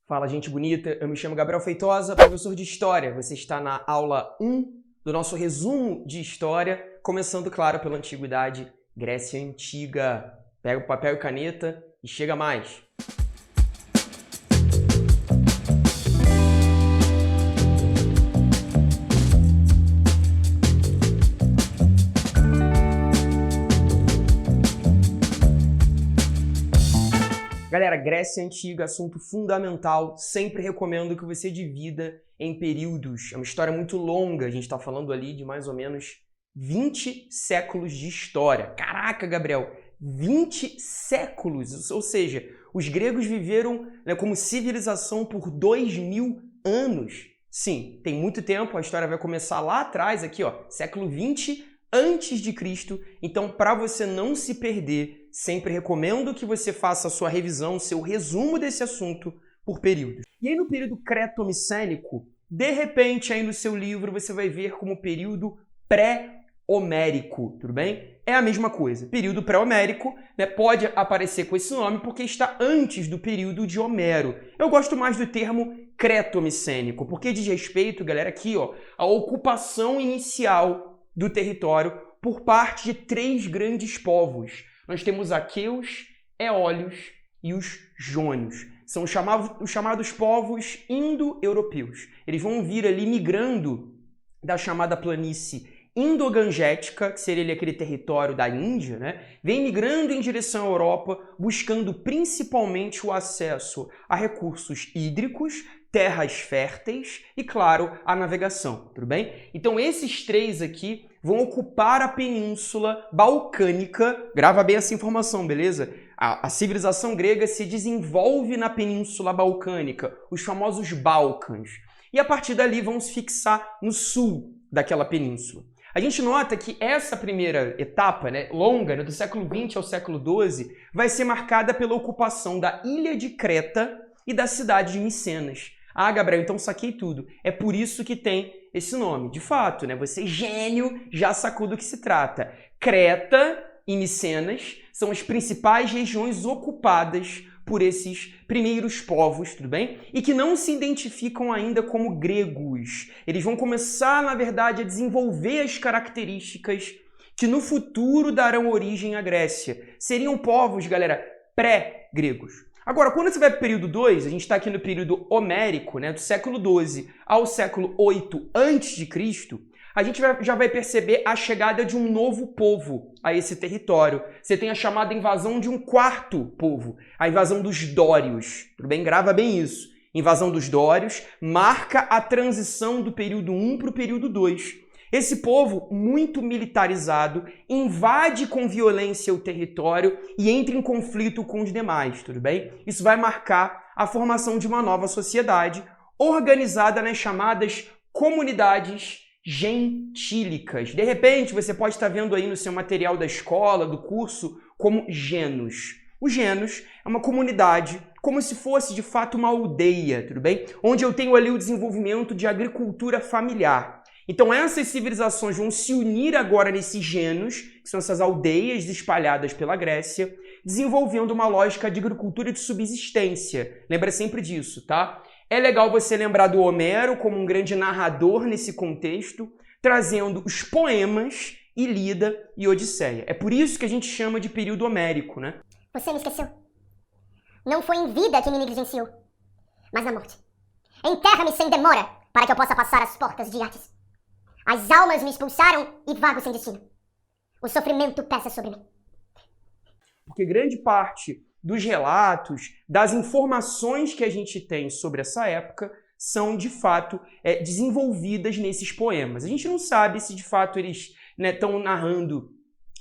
Fala, gente bonita. Eu me chamo Gabriel Feitosa, professor de História. Você está na aula 1 do nosso resumo de História, começando, claro, pela Antiguidade, Grécia Antiga. Pega o papel e caneta e chega mais. Galera, Grécia Antiga, assunto fundamental, sempre recomendo que você divida em períodos. É uma história muito longa, a gente está falando ali de mais ou menos 20 séculos de história. Caraca, Gabriel, 20 séculos! Ou seja, os gregos viveram como civilização por 2000 anos. Sim, tem muito tempo, a história vai começar lá atrás, aqui ó, século 20 antes de Cristo. Então, para você não se perder, sempre recomendo que você faça a sua revisão, seu resumo desse assunto por períodos. E aí no período creto-micênico, de repente aí no seu livro você vai ver como período pré-homérico, tudo bem? É a mesma coisa. Período pré-homérico, pode aparecer com esse nome porque está antes do período de Homero. Eu gosto mais do termo creto-micênico, porque diz respeito, galera, aqui ó, à ocupação inicial do território por parte de 3 grandes povos. Nós temos aqueus, eólios e os jônios. São os chamados povos indo-europeus. Eles vão vir ali migrando da chamada planície indo-gangética, que seria ali aquele território da Índia, vem migrando em direção à Europa, buscando principalmente o acesso a recursos hídricos, terras férteis e, claro, a navegação, tudo bem? Então esses 3 aqui vão ocupar a Península Balcânica. Grava bem essa informação, beleza? A civilização grega se desenvolve na Península Balcânica, os famosos Balcãs. E a partir dali vão se fixar no sul daquela península. A gente nota que essa primeira etapa, longa, do século XX ao século XII, vai ser marcada pela ocupação da ilha de Creta e da cidade de Micenas. Ah, Gabriel, então saquei tudo. É por isso que tem esse nome. De fato, você gênio já sacou do que se trata. Creta e Micenas são as principais regiões ocupadas por esses primeiros povos, tudo bem? E que não se identificam ainda como gregos. Eles vão começar, na verdade, a desenvolver as características que no futuro darão origem à Grécia. Seriam povos, galera, pré-gregos. Agora, quando você vai para o período 2, a gente está aqui no período homérico, do século XII ao século VIII a.C., a gente já vai perceber a chegada de um novo povo a esse território. Você tem a chamada invasão de um 4º povo, a invasão dos dórios. Tudo bem? Grava bem isso. Invasão dos dórios marca a transição do período 1 para o período 2. Esse povo, muito militarizado, invade com violência o território e entra em conflito com os demais, tudo bem? Isso vai marcar a formação de uma nova sociedade organizada nas chamadas comunidades gentílicas. De repente, você pode estar vendo aí no seu material da escola, do curso, como genos. O genos é uma comunidade, como se fosse de fato uma aldeia, tudo bem? Onde eu tenho ali o desenvolvimento de agricultura familiar. Então essas civilizações vão se unir agora nesses genos, que são essas aldeias espalhadas pela Grécia, desenvolvendo uma lógica de agricultura de subsistência. Lembra sempre disso, tá? É legal você lembrar do Homero como um grande narrador nesse contexto, trazendo os poemas Ilíada e Odisseia. É por isso que a gente chama de período homérico, Você me esqueceu. Não foi em vida que me negligenciou, mas na morte. Enterra-me sem demora, para que eu possa passar as portas de Hades. As almas me expulsaram e vago sem destino. O sofrimento pesa sobre mim. Porque grande parte dos relatos, das informações que a gente tem sobre essa época são, de fato, desenvolvidas nesses poemas. A gente não sabe se, de fato, eles estão narrando,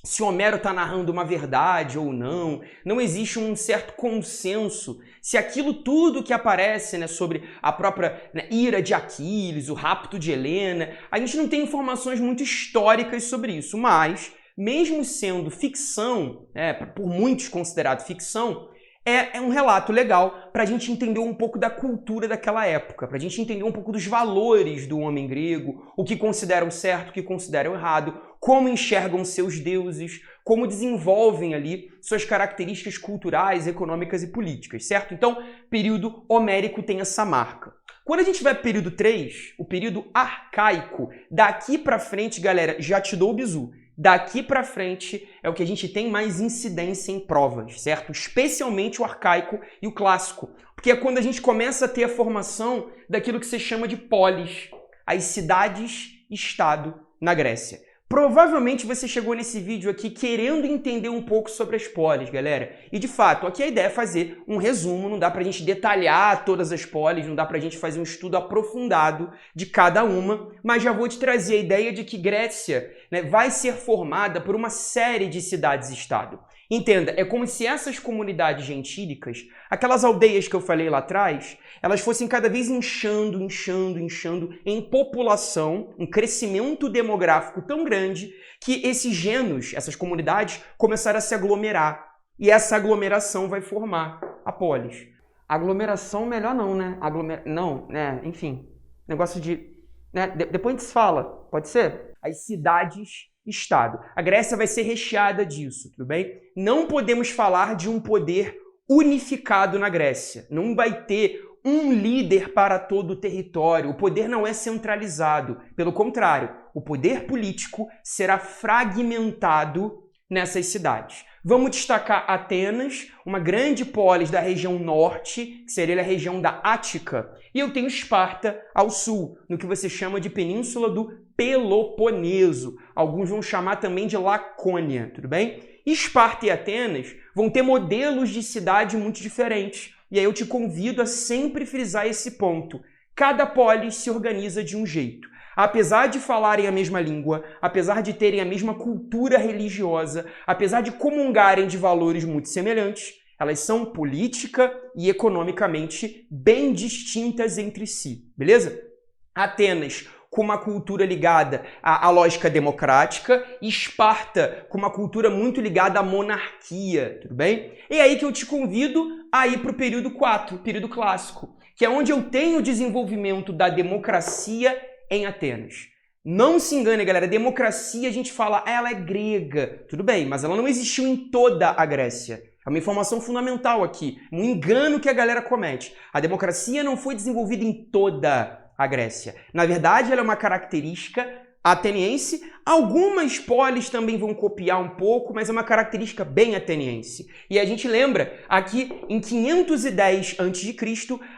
se Homero está narrando uma verdade ou não. Não existe um certo consenso se aquilo tudo que aparece sobre a própria ira de Aquiles, o rapto de Helena, a gente não tem informações muito históricas sobre isso, mas mesmo sendo ficção, por muitos considerado ficção, é um relato legal para a gente entender um pouco da cultura daquela época, para a gente entender um pouco dos valores do homem grego, o que consideram certo, o que consideram errado, como enxergam seus deuses, como desenvolvem ali suas características culturais, econômicas e políticas, certo? Então, período homérico tem essa marca. Quando a gente vai para o período 3, o período arcaico, daqui para frente, galera, já te dou o bizu. Daqui para frente é o que a gente tem mais incidência em provas, certo? Especialmente o arcaico e o clássico. Porque é quando a gente começa a ter a formação daquilo que se chama de polis, as cidades-estado na Grécia. Provavelmente você chegou nesse vídeo aqui querendo entender um pouco sobre as polis, galera. E de fato, aqui a ideia é fazer um resumo, não dá pra gente detalhar todas as polis, não dá pra gente fazer um estudo aprofundado de cada uma, mas já vou te trazer a ideia de que Grécia, né, vai ser formada por uma série de cidades-estado. Entenda, é como se essas comunidades gentílicas, aquelas aldeias que eu falei lá atrás, elas fossem cada vez inchando em população, um crescimento demográfico tão grande que esses genos, essas comunidades, começaram a se aglomerar. E essa aglomeração vai formar a polis. Aglomeração melhor não, né? Não, né? Enfim, negócio de... né? Depois a gente fala, pode ser? As cidades-estado. A Grécia vai ser recheada disso, tudo bem? Não podemos falar de um poder unificado na Grécia. Não vai ter um líder para todo o território. O poder não é centralizado. Pelo contrário, o poder político será fragmentado nessas cidades. Vamos destacar Atenas, uma grande polis da região norte, que seria a região da Ática, e eu tenho Esparta ao sul, no que você chama de Península do Peloponeso. Alguns vão chamar também de Lacônia, tudo bem? Esparta e Atenas vão ter modelos de cidade muito diferentes. E aí eu te convido a sempre frisar esse ponto. Cada polis se organiza de um jeito. Apesar de falarem a mesma língua, apesar de terem a mesma cultura religiosa, apesar de comungarem de valores muito semelhantes, elas são política e economicamente bem distintas entre si, beleza? Atenas com uma cultura ligada à lógica democrática, e Esparta com uma cultura muito ligada à monarquia, tudo bem? E aí que eu te convido a ir para o período 4, período clássico, que é onde eu tenho o desenvolvimento da democracia em Atenas. Não se engane, galera, democracia a gente fala, ela é grega, tudo bem, mas ela não existiu em toda a Grécia. É uma informação fundamental aqui, um engano que a galera comete. A democracia não foi desenvolvida em toda a Grécia. Na verdade, ela é uma característica ateniense. Algumas polis também vão copiar um pouco, mas é uma característica bem ateniense. E a gente lembra aqui, em 510 a.C.,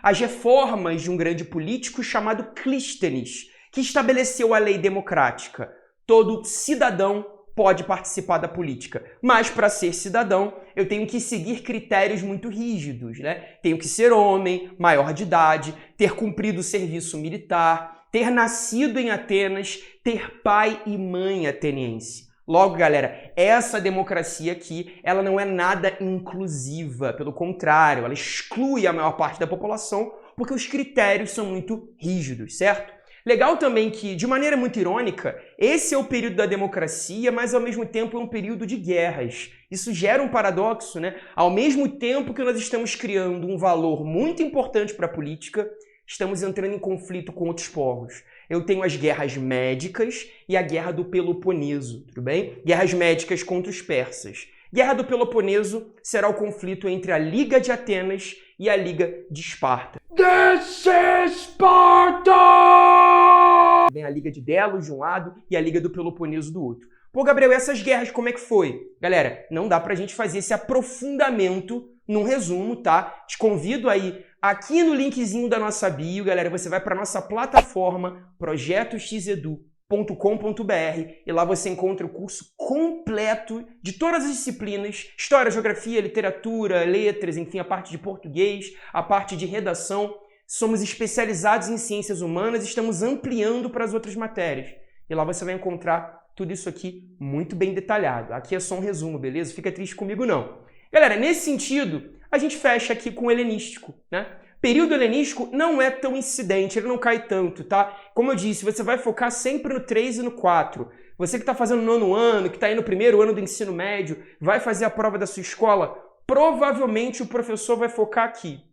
as reformas de um grande político chamado Clístenes, que estabeleceu a lei democrática. Todo cidadão pode participar da política, mas para ser cidadão eu tenho que seguir critérios muito rígidos, né? Tenho que ser homem, maior de idade, ter cumprido o serviço militar, ter nascido em Atenas, ter pai e mãe ateniense. Logo, galera, essa democracia aqui, ela não é nada inclusiva, pelo contrário, ela exclui a maior parte da população porque os critérios são muito rígidos, certo? Legal também que, de maneira muito irônica, esse é o período da democracia, mas ao mesmo tempo é um período de guerras. Isso gera um paradoxo, né? Ao mesmo tempo que nós estamos criando um valor muito importante para a política, estamos entrando em conflito com outros povos. Eu tenho as guerras médicas e a guerra do Peloponeso, tudo bem? Guerras médicas contra os persas. Guerra do Peloponeso será o conflito entre a Liga de Atenas e a Liga de Esparta. This is Sparta! Vem a Liga de Delos de um lado e a Liga do Peloponeso do outro. Pô, Gabriel, essas guerras como é que foi? Galera, não dá pra gente fazer esse aprofundamento num resumo, tá? Te convido aí aqui no linkzinho da nossa bio, galera, você vai pra nossa plataforma projetoxedu.com.br e lá você encontra o curso completo de todas as disciplinas, história, geografia, literatura, letras, enfim, a parte de português, a parte de redação. Somos especializados em ciências humanas e estamos ampliando para as outras matérias. E lá você vai encontrar tudo isso aqui muito bem detalhado. Aqui é só um resumo, beleza? Fica triste comigo não. Galera, nesse sentido, a gente fecha aqui com o helenístico, né? Período helenístico não é tão incidente, ele não cai tanto, tá? Como eu disse, você vai focar sempre no 3 e no 4. Você que está fazendo o 9º ano, que está aí no 1º ano do ensino médio, vai fazer a prova da sua escola, provavelmente o professor vai focar aqui.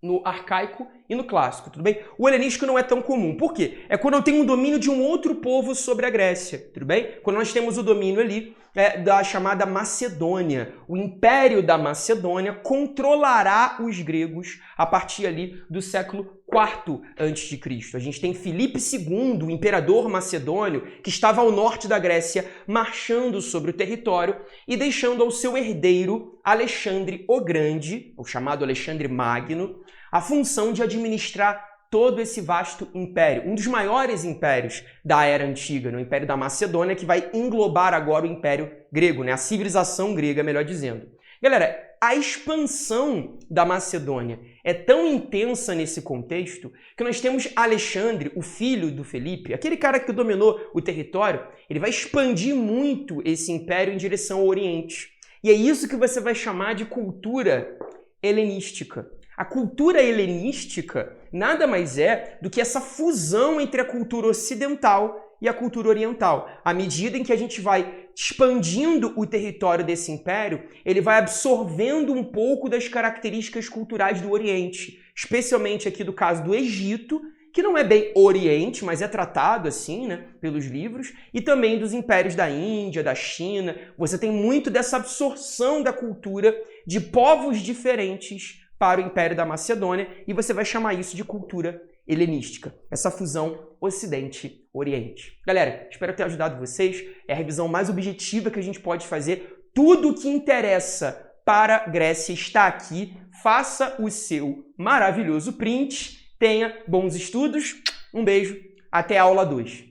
no arcaico e no clássico, tudo bem? O helenístico não é tão comum. Por quê? É quando eu tenho um domínio de um outro povo sobre a Grécia, tudo bem? Quando nós temos o domínio ali da chamada Macedônia. O Império da Macedônia controlará os gregos a partir ali do século IV a.C. A gente tem Filipe II, o imperador macedônio, que estava ao norte da Grécia, marchando sobre o território e deixando ao seu herdeiro Alexandre o Grande, o chamado Alexandre Magno, a função de administrar todo esse vasto império, um dos maiores impérios da Era Antiga, no Império da Macedônia, que vai englobar agora o Império Grego, né? A civilização grega, melhor dizendo. Galera, a expansão da Macedônia é tão intensa nesse contexto que nós temos Alexandre, o filho do Felipe, aquele cara que dominou o território, ele vai expandir muito esse império em direção ao Oriente. E é isso que você vai chamar de cultura helenística. A cultura helenística nada mais é do que essa fusão entre a cultura ocidental e a cultura oriental. À medida em que a gente vai expandindo o território desse império, ele vai absorvendo um pouco das características culturais do Oriente, especialmente aqui do caso do Egito, que não é bem Oriente, mas é tratado assim, né, pelos livros, e também dos impérios da Índia, da China. Você tem muito dessa absorção da cultura de povos diferentes para o Império da Macedônia, e você vai chamar isso de cultura helenística, essa fusão Ocidente-Oriente. Galera, espero ter ajudado vocês, é a revisão mais objetiva que a gente pode fazer. Tudo o que interessa para a Grécia está aqui, faça o seu maravilhoso print, tenha bons estudos, um beijo, até a aula 2.